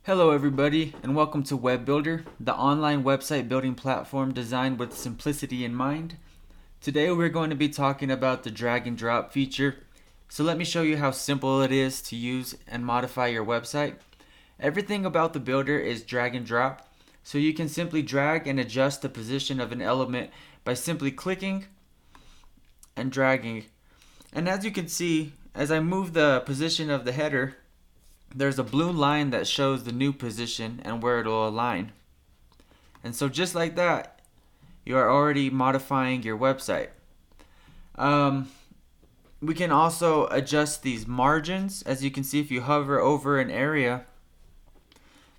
Hello everybody, and welcome to webbylder, the online website building platform designed with simplicity in mind. Today we're going to be talking about the drag and drop feature. So let me show you how simple it is to use and modify your website. Everything about the builder is drag and drop, so you can simply drag and adjust the position of an element by simply clicking and dragging. And as you can see, as I move the position of the header, there's a blue line that shows the new position and where it'll align. And so just like that, you are already modifying your website. We can also adjust these margins. As you can see, if you hover over an area,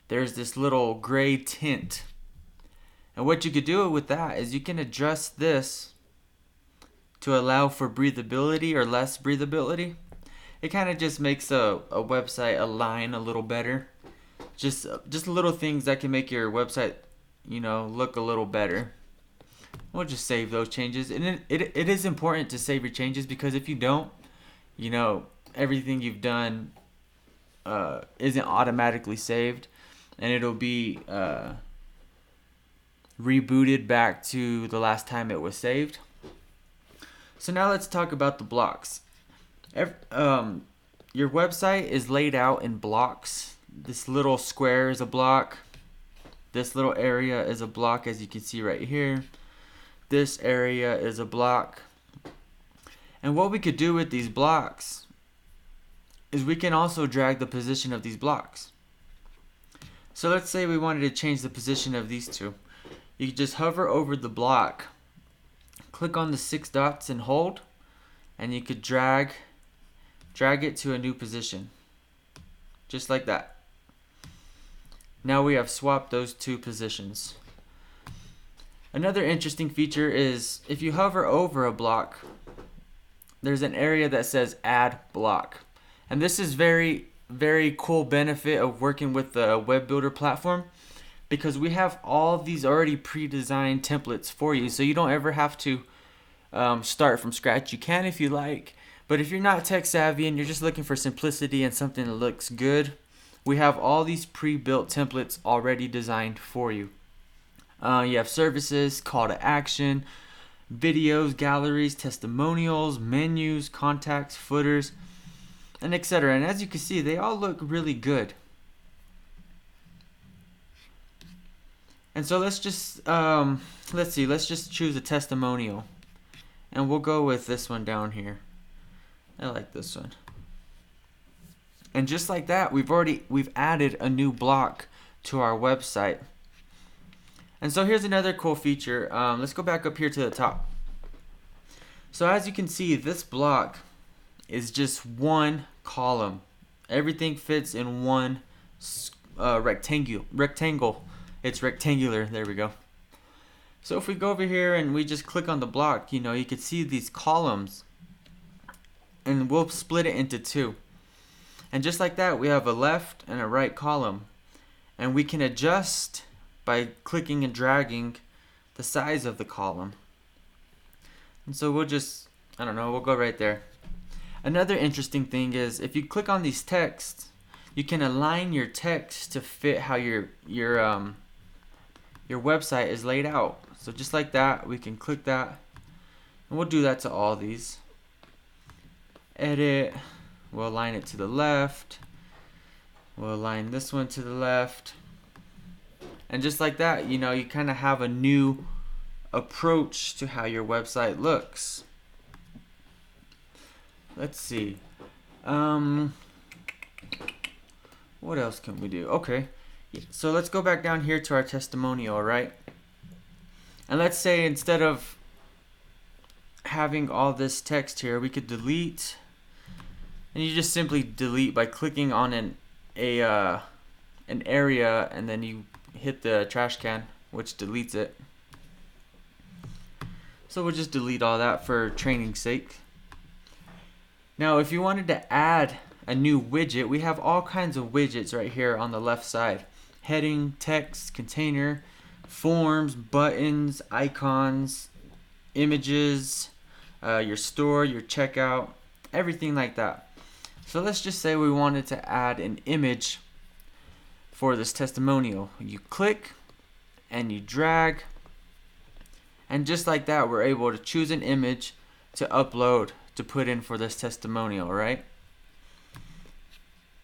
there's this little gray tint. And what you could do with that is you can adjust this to allow for breathability or less breathability. It kind of just makes a website align a little better. Just little things that can make your website, look a little better. We'll just save those changes. And it is important to save your changes, because if you don't, everything you've done isn't automatically saved, and it'll be rebooted back to the last time it was saved. So now let's talk about the blocks. Your website is laid out in blocks. This little square is a block. This little area is a block, as you can see right here. This area is a block. And what we could do with these blocks is we can also drag the position of these blocks. So let's say we wanted to change the position of these two. You could just hover over the block, click on the 6 dots and hold, and you could drag it to a new position, just like that. Now we have swapped those two positions. Another interesting feature is if you hover over a block, there's an area that says add block. And this is very, very cool benefit of working with the web builder platform, because we have all of these already pre-designed templates for you, so you don't ever have to start from scratch. You can if you like. But if you're not tech savvy and you're just looking for simplicity and something that looks good, we have all these pre-built templates already designed for you. You have services, call to action, videos, galleries, testimonials, menus, contacts, footers, and etc. And as you can see, they all look really good. And so let's just choose a testimonial, and we'll go with this one down here. I like this one. And just like that, we've added a new block to our website. And so here's another cool feature. Let's go back up here to the top. So as you can see, this block is just one column. Everything fits in one rectangle. It's rectangular. There we go. So if we go over here and we just click on the block, you could see these columns. And we'll split it into two. And just like that, we have a left and a right column. And we can adjust by clicking and dragging the size of the column. And so we'll go right there. Another interesting thing is if you click on these texts, you can align your text to fit how your website is laid out. So just like that, we can click that. And we'll do that to all these. Edit, we'll align it to the left, we'll align this one to the left, and just like that, you kind of have a new approach to how your website looks. Let's see, what else can we do? Okay, so let's go back down here to our testimonial, right? And let's say instead of having all this text here, we could delete. And you just simply delete by clicking on an area, and then you hit the trash can, which deletes it. So we'll just delete all that for training's sake. Now if you wanted to add a new widget, we have all kinds of widgets right here on the left side. Heading, text, container, forms, buttons, icons, images, your store, your checkout, everything like that. So let's just say we wanted to add an image for this testimonial. You click and you drag, and just like that, we're able to choose an image to upload to put in for this testimonial, right?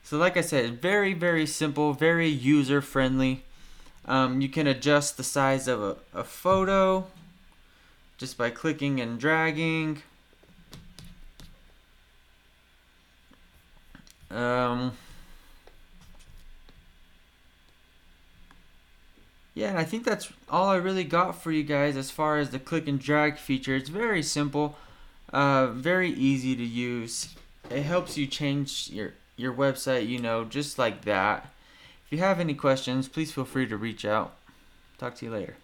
So like I said, very, very simple, very user friendly. You can adjust the size of a photo just by clicking and dragging. Yeah, and I think that's all I really got for you guys as far as the click and drag feature. It's very simple, very easy to use. It helps you change your website, you know, just like that. If you have any questions, please feel free to reach out. Talk to you later.